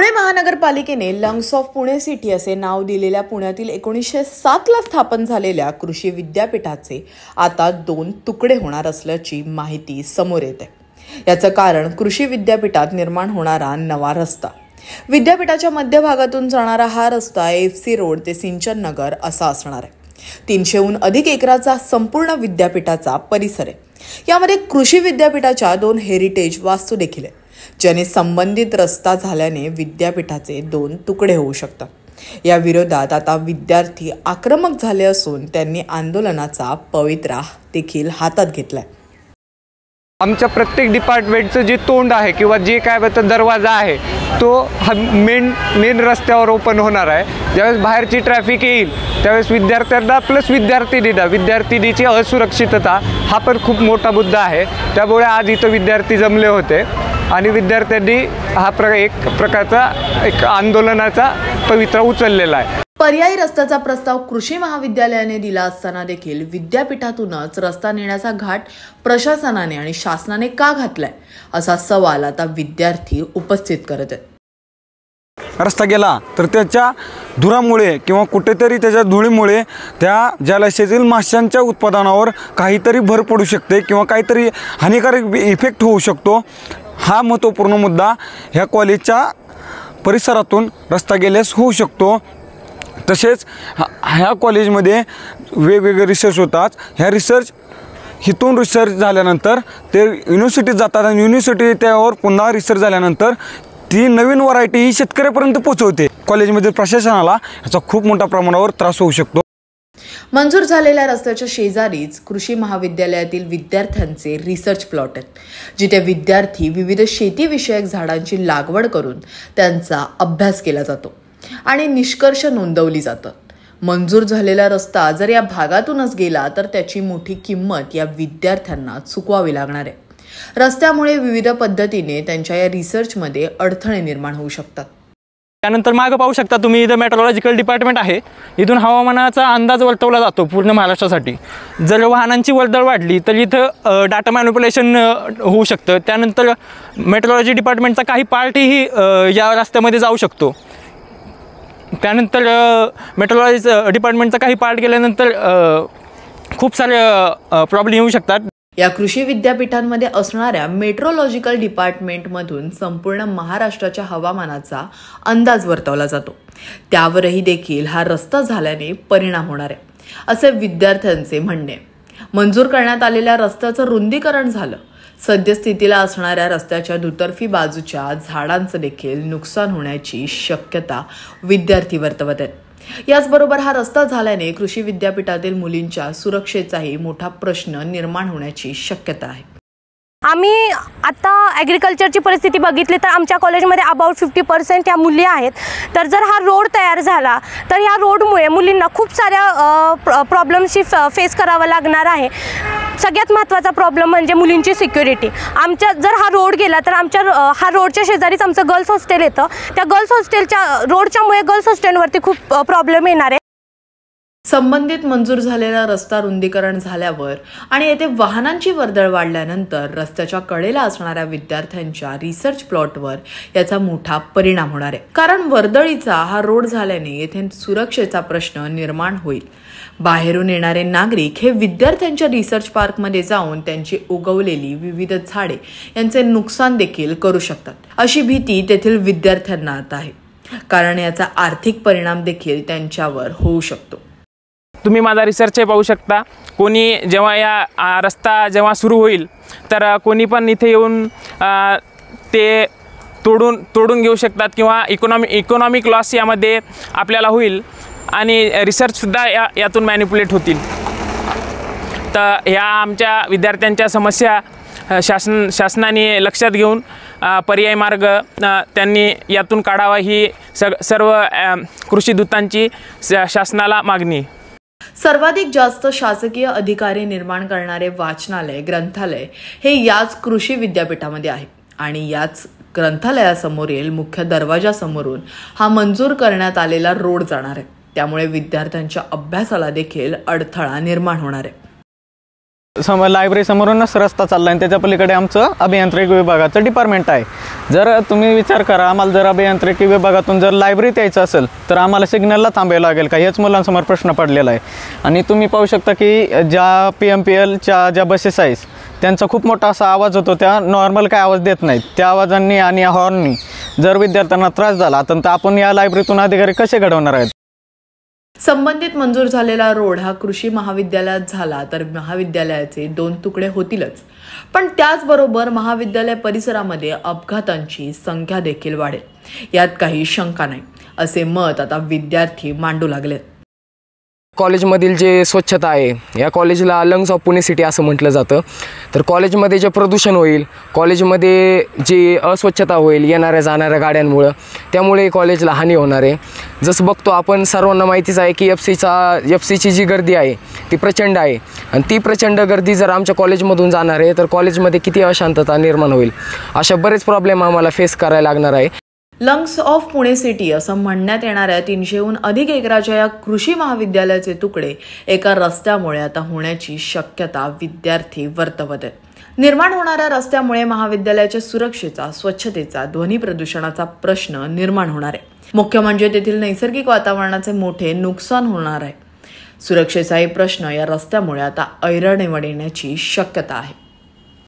पुणे महानगरपालिकेने lungs of Pune city असे नाव दिलेल्या पुण्यातील 1907 ला स्थापन झालेल्या कृषी विद्यापीठाचे आता 2 तुकडे होणार असल्याची माहिती समोर येते। याचं कारण कृषी विद्यापीठात निर्माण होणारा नवा रस्ता। विद्यापीठाच्या मध्यभागातून जाणारा हा रस्ता FC रोड ते सिंचन नगर असा असणार आहे। 300हून अधिक एकराचा संपूर्ण विद्यापीठाचा परिसर आहे। यामध्ये कृषी विद्यापीठाच्या 2 हेरिटेज वास्तू देखील आहेत, ज्याने संबंधित रस्ता झाल्याने विद्यापीठाचे 2 तुकडे होऊ शकतात। या विरोधात आता विद्यार्थी आक्रमक झाले असून त्यांनी आंदोलनाचा पवित्रा देखील हातात घेतलाय। आमच्या प्रत्येक डिपार्टमेंटचं जे तोंड आहे किंवा जे काय दरवाजा आहे तो मेन रस्त्यावर ओपन होणार आहे। ज्यावेळेस बाहेरची ट्रॅफिक येईल त्यावेळेस विद्यार्थ्यांना प्लस विद्यार्थिनीची असुरक्षितता हा पण खूप मोठा मुद्दा आहे। त्यामुळे आज इथं विद्यार्थी जमले होते आणि विद्यार्थ्यांनी हा एक प्रकारचा आंदोलनाचा पवित्रा उचललेला आहे। पर्यायी रस्त्याचा प्रस्ताव कृषी महाविद्यालयाने दिला असताना देखील विद्यापीठातूनच रस्ता नेण्याचा घाट प्रशासनाने आणि शासनाने का घातलाय असा सवाल आता विद्यार्थी उपस्थित करत आहेत। रस्ता गेला तर त्याच्या धुरामुळे किंवा कुठेतरी त्याच्या धुळीमुळे त्या जलाशयातील माशांच्या उत्पादनावर काहीतरी भर पडू शकते किंवा काहीतरी हानिकारक इफेक्ट होऊ शकतो। हा महत्त्वपूर्ण मुद्दा ह्या कॉलेजच्या परिसरातून रस्ता गेल्यास होऊ शकतो। तसेच ह्या कॉलेजमध्ये वेगवेगळे रिसर्च होतात। ह्या इथून रिसर्च झाल्यानंतर ते युनिव्हर्सिटीत जातात आणि युनिव्हर्सिटी त्यावर पुन्हा रिसर्च झाल्यानंतर ती नवीन व्हरायटी ही शेतकऱ्यापर्यंत पोहोचवते। कॉलेजमधील प्रशासनाला याचा खूप मोठ्या प्रमाणावर त्रास होऊ शकतो। मंजूर झालेल्या रस्त्याच्या शेजारीच कृषी महाविद्यालयातील विद्यार्थ्यांचे रिसर्च प्लॉट आहेत, जिथे विद्यार्थी विविध शेतीविषयक झाडांची लागवड करून त्यांचा अभ्यास केला जातो आणि निष्कर्ष नोंदवली जातात। मंजूर झालेला रस्ता जर या भागातूनच गेला तर त्याची मोठी किंमत या विद्यार्थ्यांना चुकवावी लागणार आहे। रस्त्यामुळे विविध पद्धतीने त्यांच्या या रिसर्चमध्ये अडथळे निर्माण होऊ शकतात। त्यानंतर मागे पाहू शकता तुम्ही, इथं मेट्रोलॉजिकल डिपार्टमेंट आहे। इथून हवामानाचा अंदाज वर्तवला जातो पूर्ण महाराष्ट्रासाठी। जर वाहनांची वर्दळ वाढली तर इथं डाटा मॅनिप्युलेशन होऊ शकतं। त्यानंतर मेट्रोलॉजी डिपार्टमेंटचा काही पार्टही या रस्त्यामध्ये जाऊ शकतो। त्यानंतर मेट्रोलॉजी डिपार्टमेंटचा काही पार्ट गेल्यानंतर खूप सारे प्रॉब्लेम येऊ शकतात। या कृषी विद्यापीठांमध्ये असणाऱ्या मेट्रोलॉजिकल डिपार्टमेंटमधून संपूर्ण महाराष्ट्राच्या हवामानाचा अंदाज वर्तवला जातो। त्यावरही देखील हा रस्ता झाल्याने परिणाम होणार आहे असे विद्यार्थ्यांचे म्हणणे। मंजूर करण्यात आलेल्या रस्त्याचं रुंदीकरण झालं, सद्यस्थितीला असणाऱ्या रस्त्याच्या दुतर्फी बाजूच्या झाडांचं देखील नुकसान होण्याची शक्यता विद्यार्थी वर्तवत आहेत। याचबरोबर हा रस्ता झाल्याने कृषी विद्यापीठातील मुलींच्या सुरक्षेचाही मोठा प्रश्न निर्माण होण्याची शक्यता आहे। आम्ही आता ॲग्रिकल्चरची परिस्थिती बघितली तर आमच्या कॉलेजमध्ये अबाउट 50% ह्या मुली आहेत। तर जर हा रोड तयार झाला तर ह्या रोडमुळे मुलींना खूप साऱ्या प्रॉब्लेम्सची फेस करावं लागणार आहे। सगळ्यात महत्त्वाचा प्रॉब्लेम म्हणजे मुलींची सिक्युरिटी। जर हा रोड गेला तर हा रोडच्या शेजारीच आमचं गर्ल्स हॉस्टेल येतं। त्या गर्ल्स हॉस्टेलच्या रोडच्यामुळे गर्ल्स हॉस्टेलवरती खूप प्रॉब्लेम येणार आहे। संबंधित मंजूर झालेला रस्ता रुंदीकरण झाल्यावर आणि येथे वाहनांची वर्दळ वाढल्यानंतर रस्त्याच्या कडेला असणाऱ्या विद्यार्थ्यांच्या रिसर्च प्लॉटवर याचा मोठा परिणाम होणार आहे। कारण वर्दळीचा हा रोड झाल्याने येथे सुरक्षेचा प्रश्न निर्माण होईल। बाहेरून येणारे नागरिक हे विद्यार्थ्यांच्या रिसर्च पार्कमध्ये जाऊन त्यांची उगवलेली विविध झाडे यांचे नुकसान देखील करू शकतात, अशी भीती तेथील विद्यार्थ्यांना आता आहे। कारण याचा आर्थिक परिणाम देखील त्यांच्यावर होऊ शकतो। तुम्ही माझा रिसर्च पाहू शकता। कोणी जेव्हा या रस्ता जेव्हा सुरू होईल तर कोणी पण इथे येऊन ते तोडून घेऊ शकतात किंवा इकॉनॉमिक लॉस यामध्ये आपल्याला होईल आणि रिसर्चसुद्धा यातून मॅनिप्युलेट होतील। तर ह्या आमच्या विद्यार्थ्यांच्या समस्या शासनाने लक्षात घेऊन पर्यायी मार्ग त्यांनी यातून काढावा ही सर्व कृषी दूतांची शासनाला मागणी। सर्वाधिक जास्त शासकीय अधिकारी निर्माण करणारे वाचनालय, ग्रंथालय हे याच कृषी विद्यापीठामध्ये आहे आणि याच ग्रंथालयासमोरील मुख्य दरवाजासमोरून हा मंजूर करण्यात आलेला रोड जाणार आहे। त्यामुळे विद्यार्थ्यांच्या अभ्यासाला देखील अडथळा निर्माण होणार आहे। लायब्ररी समोरूनच रस्ता चालला आणि त्याच्या पलीकडे आमचं अभियांत्रिकी विभागाचं डिपार्टमेंट आहे. जर तुम्ही विचार करा, आम्हाला जर अभियांत्रिकी विभागातून जर लायब्ररीत यायचं असेल तर आम्हाला सिग्नलला थांबायला लागेल का, हेच मुलांसमोर प्रश्न पडलेला आहे. आणि तुम्ही पाहू शकता की ज्या PMPLच्या ज्या बसेस आहेत त्यांचा खूप मोठा असा आवाज होतो, त्या नॉर्मल काय आवाज देत नाहीत. त्या आवाजांनी आणि या हॉर्ननी जर विद्यार्थ्यांना त्रास झाला तर आपण या लायब्ररीतून अधिकारी कसे घडवणार आहेत. संबंधित मंजूर झालेला रोड हा कृषी महाविद्यालयात झाला तर महाविद्यालयाचे 2 तुकडे होतीलच, पण त्याचबरोबर महाविद्यालय परिसरामध्ये अपघातांची संख्या देखील वाढेल, यात काही शंका नाही, असे मत आता विद्यार्थी मांडू लागलेत. कॉलेजमधील जे स्वच्छता आहे, या कॉलेजला लंग्स ऑफ पुणे सिटी असं म्हटलं जातं. तर कॉलेजमध्ये जे प्रदूषण होईल, कॉलेजमध्ये जी अस्वच्छता होईल येणाऱ्या जाणाऱ्या गाड्यांमुळं, त्यामुळे कॉलेजला हानी होणार आहे. जसं बघतो आपण, सर्वांना माहितीच आहे की एफसीची जी गर्दी आहे ती प्रचंड आहे आणि ती प्रचंड गर्दी जर आमच्या कॉलेजमधून जाणार आहे तर कॉलेजमध्ये किती अशांतता निर्माण होईल. अशा बरेच प्रॉब्लेम आम्हाला फेस करायला लागणार आहे. लंग्स ऑफ पुणे सिटी असं म्हणण्यात येणाऱ्या 300हून अधिक एकराच्या या कृषी महाविद्यालयाचे तुकडे एका रस्त्यामुळे आता होण्याची शक्यता विद्यार्थी वर्तवत आहेत. निर्माण होणाऱ्या रस्त्यामुळे महाविद्यालयाच्या सुरक्षेचा, स्वच्छतेचा, ध्वनी प्रदूषणाचा प्रश्न निर्माण होणार आहे. मुख्य म्हणजे तेथील नैसर्गिक वातावरणाचे मोठे नुकसान होणार आहे. सुरक्षेचाही प्रश्न या रस्त्यामुळे आता ऐरणीवर येण्याची शक्यता आहे.